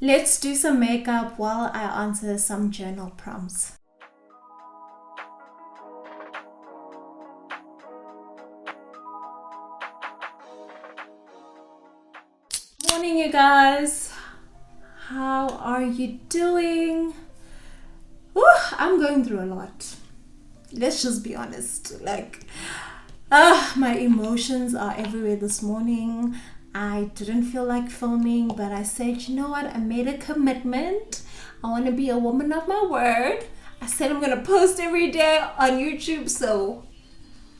Let's do some makeup while I answer some journal prompts. Morning, you guys. How are you doing? Whew, I'm going through a lot. Let's just be honest. My emotions are everywhere this morning. I didn't feel like filming, but I said, you know what? I made a commitment. I want to be a woman of my word. I said I'm going to post every day on YouTube. So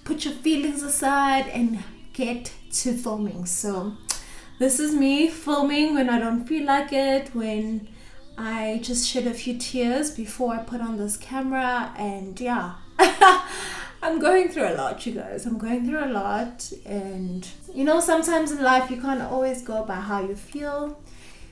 put your feelings aside and get to filming. So this is me filming when I don't feel like it, when I just shed a few tears before I put on this camera. And yeah, I'm going through a lot, you guys. I'm going through a lot. And you know, sometimes in life you can't always go by how you feel.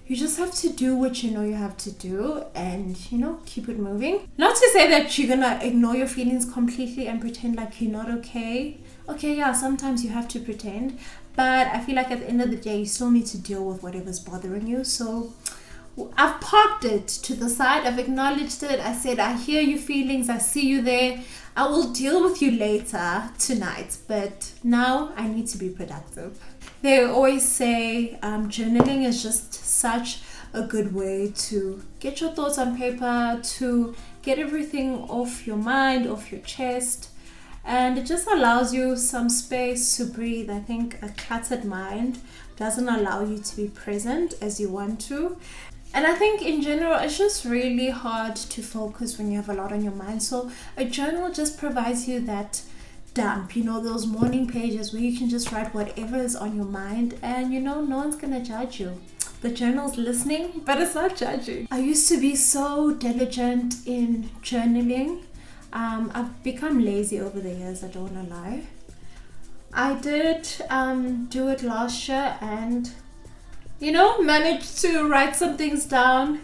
You just have to do what you know you have to do and, you know, keep it moving. Not to say that you're gonna ignore your feelings completely and pretend like you're not okay. Okay, yeah, sometimes you have to pretend. But I feel like at the end of the day, you still need to deal with whatever's bothering you. So I've parked it to the side. I've acknowledged it. I said, I hear your feelings. I see you there. I will deal with you later tonight. But now I need to be productive. They always say journaling is just such a good way to get your thoughts on paper, to get everything off your mind, off your chest. And it just allows you some space to breathe. I think a cluttered mind doesn't allow you to be present as you want to. And I think in general, it's just really hard to focus when you have a lot on your mind. So a journal just provides you that dump, you know, those morning pages where you can just write whatever is on your mind. And, you know, no one's going to judge you. The journal's listening, but it's not judging. I used to be so diligent in journaling. I've become lazy over the years, I don't want to lie. I did do it last year and, you know, managed to write some things down.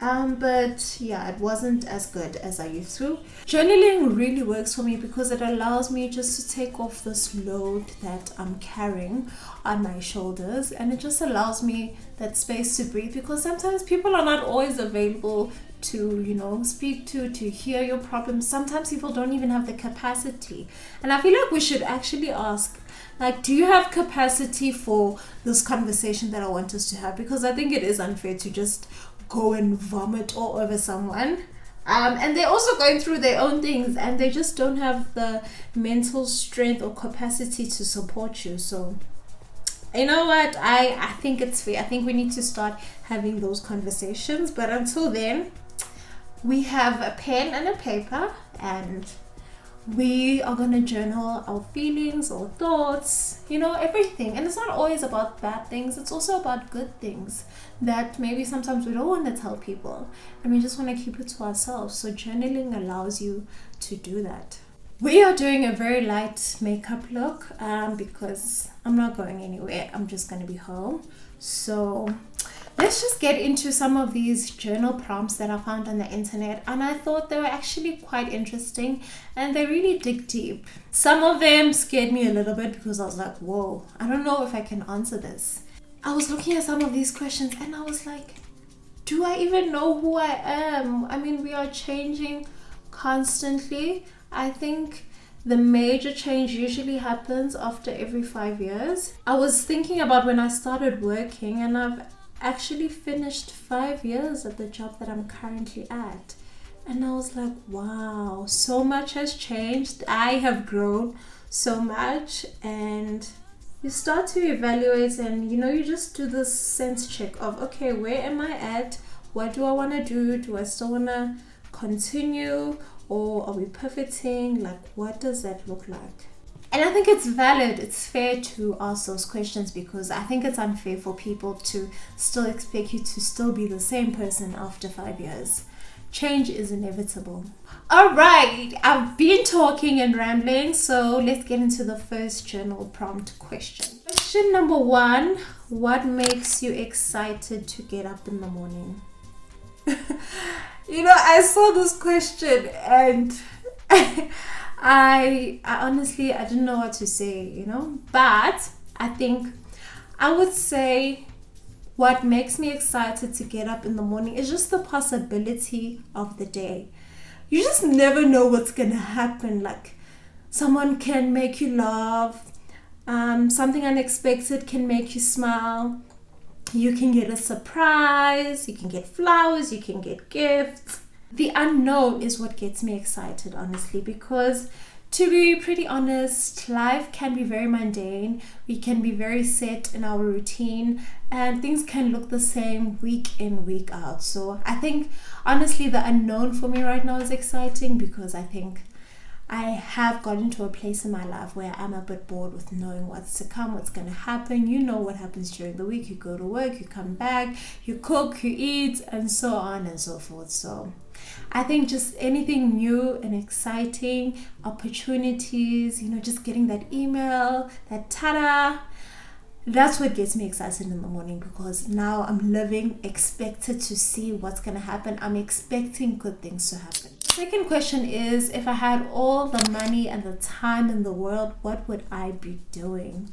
But yeah, it wasn't as good as I used to. Journaling really works for me because it allows me just to take off this load that I'm carrying on my shoulders, and it just allows me that space to breathe, because sometimes people are not always available to, you know, speak to hear your problems. Sometimes people don't even have the capacity, and I feel like we should actually ask, like, do you have capacity for this conversation that I want us to have? Because I think it is unfair to just go and vomit all over someone. And they're also going through their own things and they just don't have the mental strength or capacity to support you. So, you know what? I think it's fair. I think we need to start having those conversations. But until then, we have a pen and a paper and we are going to journal our feelings, our thoughts, you know, everything. And it's not always about bad things. It's also about good things that maybe sometimes we don't want to tell people and we just want to keep it to ourselves. So journaling allows you to do that. We are doing a very light makeup look because I'm not going anywhere. I'm just going to be home. So let's just get into some of these journal prompts that I found on the internet, and I thought they were actually quite interesting and they really dig deep. Some of them scared me a little bit because I was like, whoa, I don't know if I can answer this. I was looking at some of these questions and I was like, do I even know who I am? I mean, we are changing constantly. I think the major change usually happens after every 5 years. I was thinking about when I started working, and I've actually finished 5 years at the job that I'm currently at. And I was like, wow, so much has changed. I have grown so much. And you start to evaluate and, you know, you just do this sense check of, okay, where am I at? What do I want to do? Do I still want to continue? Or are we pivoting? Like, what does that look like? And I think it's valid, it's fair to ask those questions, because I think it's unfair for people to still expect you to still be the same person after 5 years. Change is inevitable. All right, I've been talking and rambling, so let's get into the first journal prompt question. Question number 1, what makes you excited to get up in the morning? You know, I saw this question and I honestly, I didn't know what to say, you know, but I think I would say what makes me excited to get up in the morning is just the possibility of the day. You just never know what's gonna happen. Like, someone can make you laugh, something unexpected can make you smile, you can get a surprise, you can get flowers, you can get gifts. The unknown is what gets me excited, honestly, because to be pretty honest, life can be very mundane. We can be very set in our routine and things can look the same week in, week out. So I think, honestly, the unknown for me right now is exciting because I think I have gotten to a place in my life where I'm a bit bored with knowing what's to come, what's going to happen. You know what happens during the week. You go to work, you come back, you cook, you eat, and so on and so forth. So I think just anything new and exciting, opportunities, just getting that email, that tada, that's what gets me excited in the morning, because now I'm living expected to see what's going to happen. I'm expecting good things to happen. Second question is, if I had all the money and the time in the world, what would I be doing?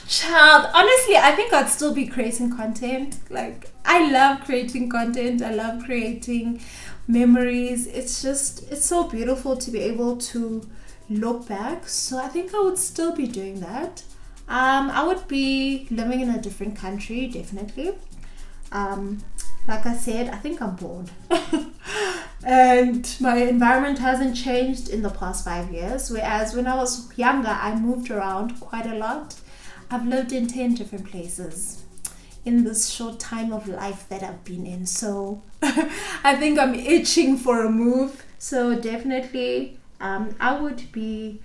Child, honestly, I think I'd still be creating content. Like, I love creating content. I love creating memories. It's so beautiful to be able to look back. So I think I would still be doing that. I would be living in a different country, definitely. Like I said, I think I'm bored. And my environment hasn't changed in the past 5 years. Whereas when I was younger, I moved around quite a lot. I've lived in 10 different places in this short time of life that I've been in. So I think I'm itching for a move. So definitely, I would be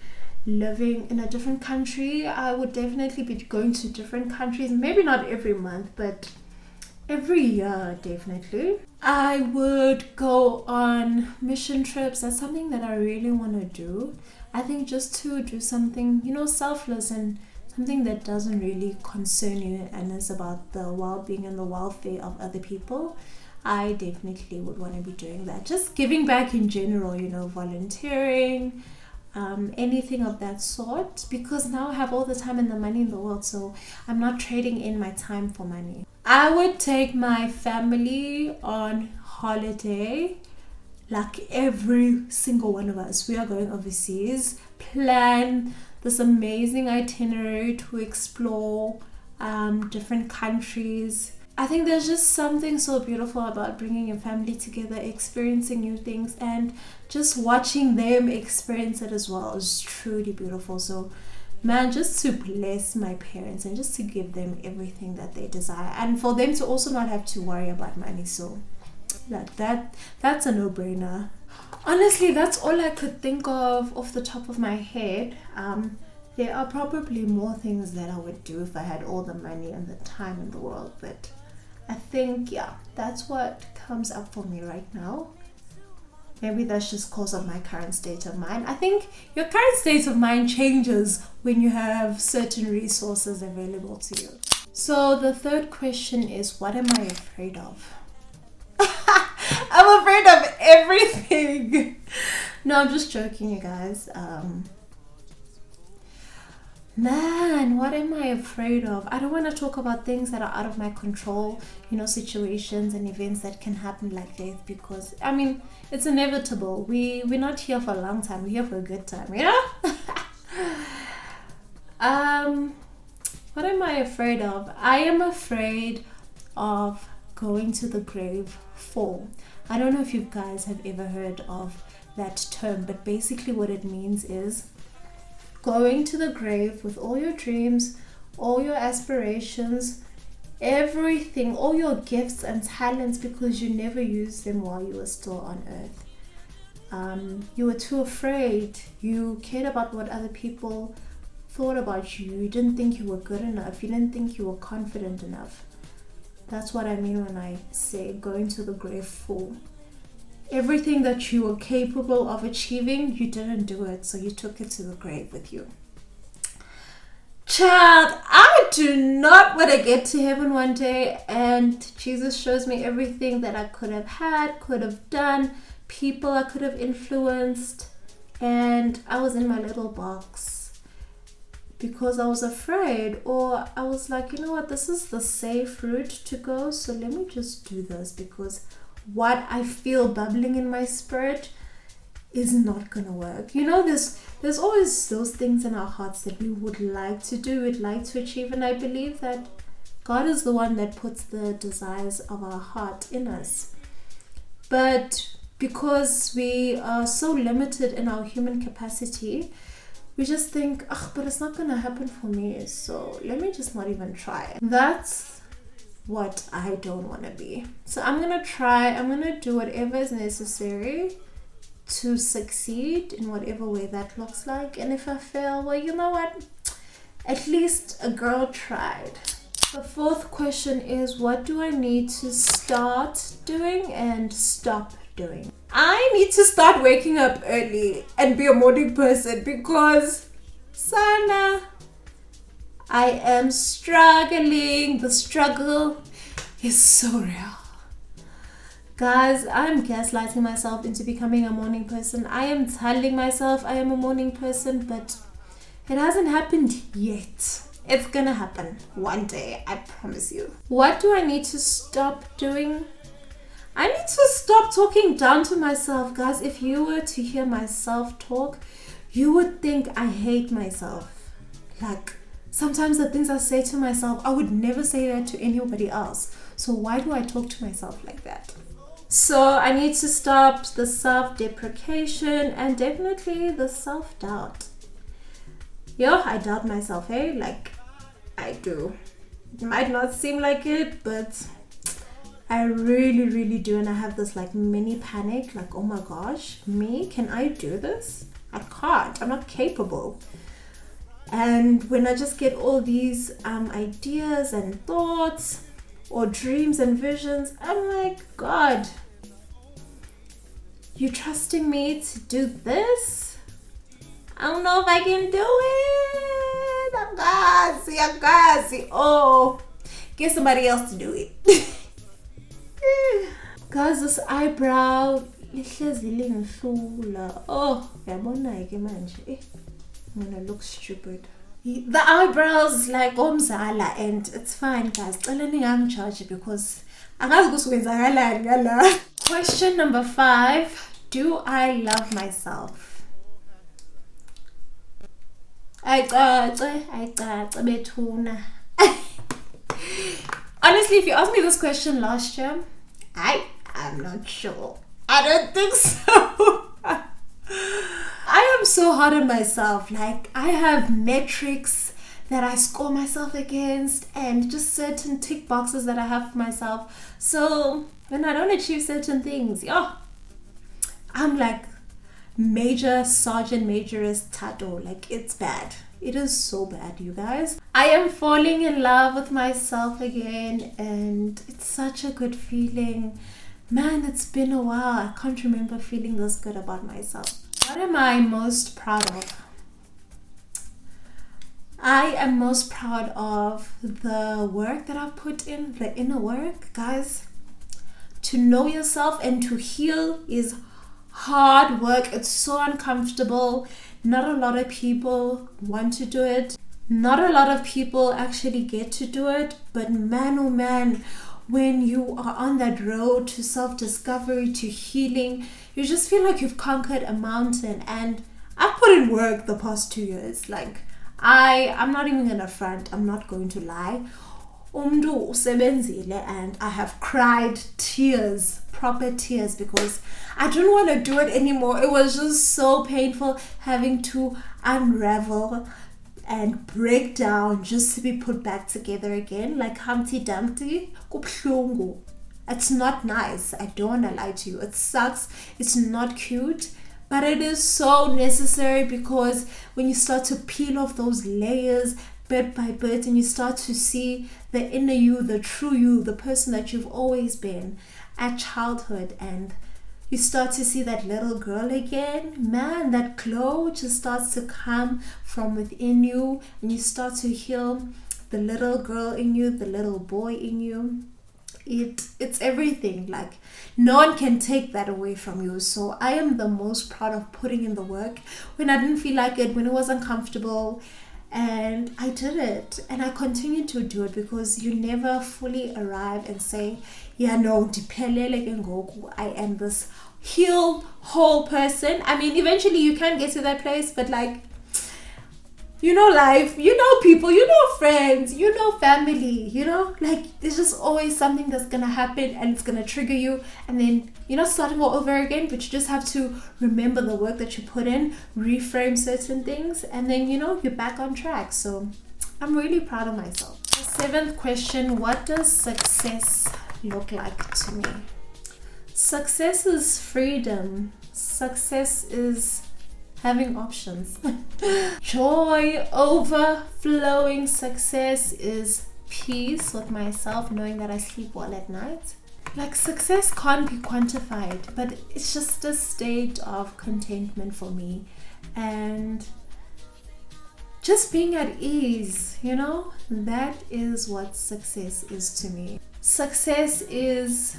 living in a different country. I would definitely be going to different countries. Maybe not every month, but every year, definitely. I would go on mission trips. That's something that I really want to do. I think just to do something, selfless and something that doesn't really concern you and is about the well-being and the welfare of other people. I definitely would want to be doing that. Just giving back in general, volunteering, anything of that sort, because now I have all the time and the money in the world, so I'm not trading in my time for money. I would take my family on holiday, like every single one of us. We are going overseas, plan this amazing itinerary to explore different countries. I think there's just something so beautiful about bringing your family together, experiencing new things, and just watching them experience it as well is truly beautiful. So man, just to bless my parents and just to give them everything that they desire, and for them to also not have to worry about money. So that's a no-brainer. Honestly, that's all I could think of off the top of my head. There are probably more things that I would do if I had all the money and the time in the world, but I think, that's what comes up for me right now. Maybe that's just because of my current state of mind. I think your current state of mind changes when you have certain resources available to you. So the third question is, what am I afraid of? I'm afraid of everything. No, I'm just joking, you guys. Man, what am I afraid of? I don't want to talk about things that are out of my control, situations and events that can happen like death, because, it's inevitable. We're not here for a long time. We're here for a good time, What am I afraid of? I am afraid of going to the grave full. I don't know if you guys have ever heard of that term, but basically what it means is going to the grave with all your dreams, all your aspirations, everything, all your gifts and talents, because you never used them while you were still on earth. You were too afraid. You cared about what other people thought about you. You didn't think you were good enough. You didn't think you were confident enough. That's what I mean when I say going to the grave full. Everything that you were capable of achieving, you didn't do it, so you took it to the grave with you. Child, I do not want to get to heaven one day and Jesus shows me everything that I could have had, could have done, people I could have influenced, and I was in my little box because I was afraid, or I was like, you know what, this is the safe route to go, so let me just do this, because what I feel bubbling in my spirit is not gonna work. You know, there's always those things in our hearts that we would like to do, we'd like to achieve, and I believe that God is the one that puts the desires of our heart in us. But because we are so limited in our human capacity, we just think, but it's not gonna happen for me, so let me just not even try. That's what I don't want to be. So I'm gonna try, I'm gonna do whatever is necessary to succeed in whatever way that looks like. And if I fail, well, you know what? At least a girl tried. The fourth question is, what do I need to start doing and stop doing? I need to start waking up early and be a morning person, because Sana, I am struggling. The struggle is so real. Guys, I'm gaslighting myself into becoming a morning person. I am telling myself I am a morning person, but it hasn't happened yet. It's gonna happen one day, I promise you. What do I need to stop doing? I need to stop talking down to myself. Guys, if you were to hear myself talk, you would think I hate myself. Like, sometimes the things I say to myself, I would never say that to anybody else. So why do I talk to myself like that? So I need to stop the self-deprecation and definitely the self-doubt. I doubt myself, like I do. It might not seem like it, but I really, really do. And I have this like mini panic, like, oh my gosh, me? Can I do this? I can't. I'm not capable. And when I just get all these ideas and thoughts or dreams and visions, I'm like, God, you trusting me to do this? I don't know if I can do it. Oh, get somebody else to do it. Guys, this eyebrow, oh, I'm gonna look stupid. The eyebrows like omzala, and it's fine, guys. I'm charged because question number 5. Do I love myself? Honestly, if you asked me this question last year, I'm not sure. I don't think so. I am so hard on myself. Like, I have metrics that I score myself against and just certain tick boxes that I have for myself. So when I don't achieve certain things, I'm like Major Sergeant Majorist Thato. Like, it's bad. It is so bad, you guys. I am falling in love with myself again, and it's such a good feeling. Man, it's been a while. I can't remember feeling this good about myself. What am I most proud of? I am most proud of the work that I've put in, the inner work. Guys, to know yourself and to heal is hard work. It's so uncomfortable. Not a lot of people want to do it. Not a lot of people actually get to do it. But man, oh man, when you are on that road to self-discovery, to healing, you just feel like you've conquered a mountain. And I've put in work the past 2 years. Like, I'm not even gonna front. I'm not going to lie. And I have cried tears, proper tears, because I don't want to do it anymore. It was just so painful having to unravel and break down just to be put back together again, like Humpty Dumpty. It's not nice. I don't want to lie to you. It sucks. It's not cute, but it is so necessary, because when you start to peel off those layers bit by bit and you start to see the inner you, the true you, the person that you've always been at childhood, and you start to see that little girl again, man, that glow just starts to come from within you, and you start to heal the little girl in you, the little boy in you. It's everything. Like, no one can take that away from you. So I am the most proud of putting in the work when I didn't feel like it, when it was uncomfortable, And I did it, and I continue to do it, because you never fully arrive and say, yeah, no, diphelele ke ngoku, I am this healed, whole person. I mean, eventually you can get to that place, but like, you know, life, you know, people, you know, friends, you know, family, you know, like there's just always something that's gonna happen and it's gonna trigger you, and then you're not starting all over again, but you just have to remember the work that you put in, reframe certain things, and then, you know, you're back on track. So I'm really proud of myself. The seventh question: what does success look like to me? Success is freedom. Success is having options. Joy, overflowing success is peace with myself, knowing that I sleep well at night. Like, success can't be quantified, but it's just a state of contentment for me, and just being at ease, you know, that is what success is to me. Success is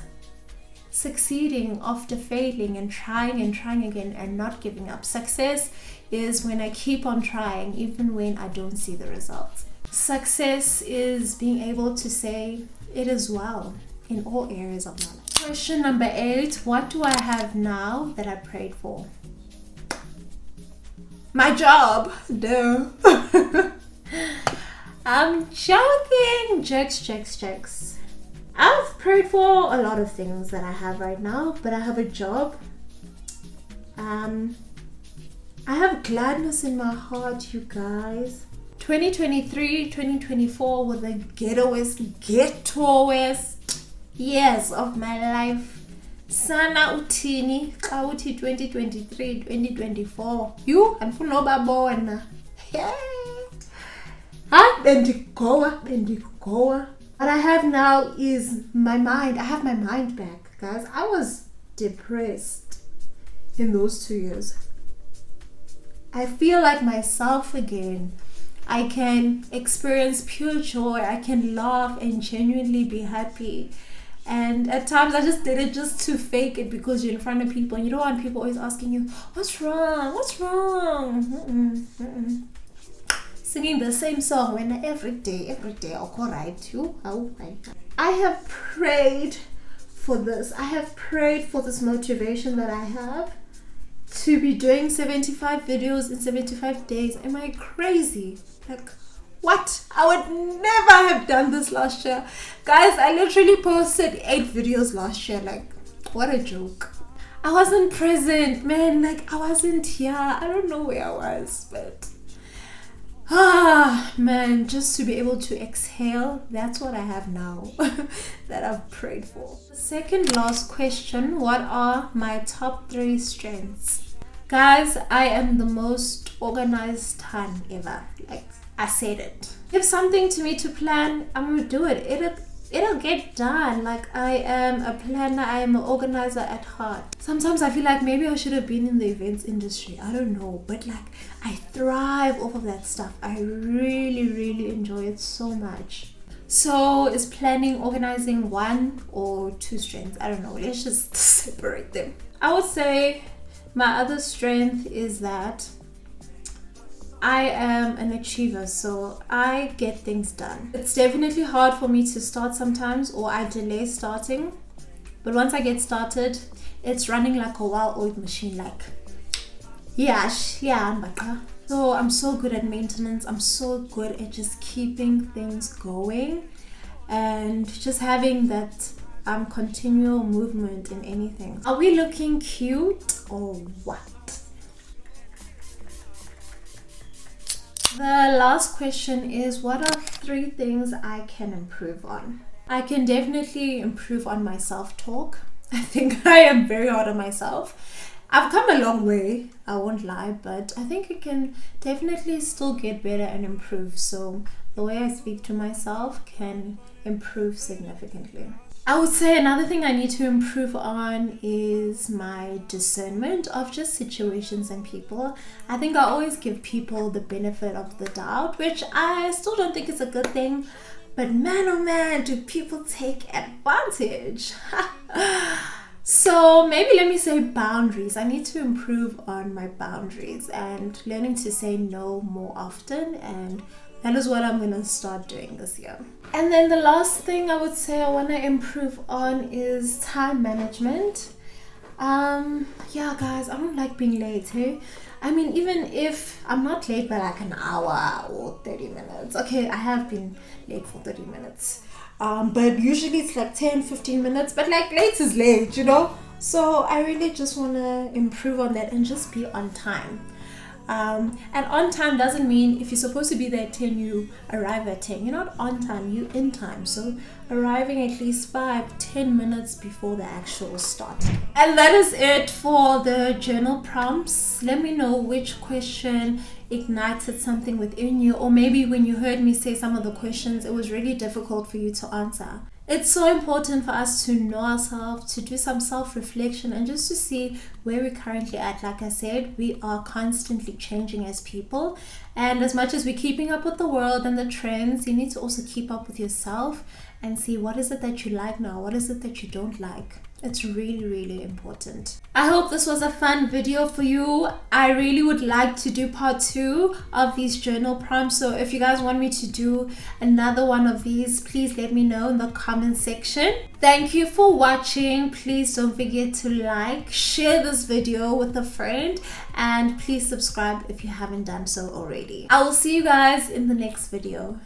succeeding after failing and trying again and not giving up. Success is when I keep on trying even when I don't see the results. Success is being able to say it is well in all areas of my life. Question number 8: what do I have now that I prayed for? My job. No. I'm joking. Jokes. I've prayed for a lot of things that I have right now, but I have a job. I have gladness in my heart, you guys. 2023, 2024 were the ghettoest years of my life. Sana utini, kauti 2023, 2024. You, and funobabona. Bendigoa. What I have now is my mind. I have my mind back, guys. I was depressed in those 2 years. I feel like myself again. I can experience pure joy. I can laugh and genuinely be happy. And at times I just did it just to fake it, because you're in front of people and you don't want people always asking you, what's wrong? Singing the same song when every day, alright, I have prayed for this. I have prayed for this motivation that I have to be doing 75 videos in 75 days. Am I crazy? Like, what? I would never have done this last year. Guys, I literally posted 8 videos last year. Like, what a joke. I wasn't present, man. Like, I wasn't here. I don't know where I was, but man, just to be able to exhale, that's what I have now that I've prayed for. The second last question: what are my top 3 strengths? Guys, I am the most organized ton ever. Like, I said it. Give something to me to plan, I'm gonna do it. It'll get done. Like, I am a planner, I am an organizer at heart. Sometimes I feel like maybe I should have been in the events industry. I don't know, but like, I thrive off of that stuff. I really enjoy it so much. So is planning, organizing 1 or 2 strengths? I don't know. Let's just separate them. I would say my other strength is that I am an achiever, so I get things done. It's definitely hard for me to start sometimes, or I delay starting. But once I get started, it's running like a well-oiled machine. Like, yeah. So I'm so good at maintenance. I'm so good at just keeping things going and just having that continual movement in anything. Are we looking cute or what? The last question is, what are 3 things I can improve on? I can definitely improve on my self-talk. I think I am very hard on myself. I've come a long way, I won't lie, but I think it can definitely still get better and improve. So the way I speak to myself can improve significantly. I would say another thing I need to improve on is my discernment of just situations and people. I think I always give people the benefit of the doubt, which I still don't think is a good thing. But man, oh man, do people take advantage. So maybe let me say boundaries. I need to improve on my boundaries and learning to say no more often, and that is what I'm gonna start doing this year. And then the last thing I would say I want to improve on is time management. Yeah, guys, I don't like being late, hey? I mean, even if I'm not late by like an hour or 30 minutes. Okay, I have been late for 30 minutes. But usually it's like 10-15 minutes, but like late is late, you know? So I really just want to improve on that and just be on time. And on time doesn't mean if you're supposed to be there at 10, you arrive at 10. You're not on time, you're in time. So arriving at least 5-10 minutes before the actual start. And that is it for the journal prompts. Let me know which question ignited something within you, or maybe when you heard me say some of the questions, it was really difficult for you to answer. It's so important for us to know ourselves, to do some self-reflection, and just to see where we're currently at. Like I said, we are constantly changing as people, and as much as we're keeping up with the world and the trends, you need to also keep up with yourself and see what is it that you like now, what is it that you don't like. It's really, really important. I hope this was a fun video for you. I really would like to do part 2 of these journal prompts. So if you guys want me to do another one of these, please let me know in the comment section. Thank you for watching. Please don't forget to like, share this video with a friend, and please subscribe if you haven't done so already. I will see you guys in the next video.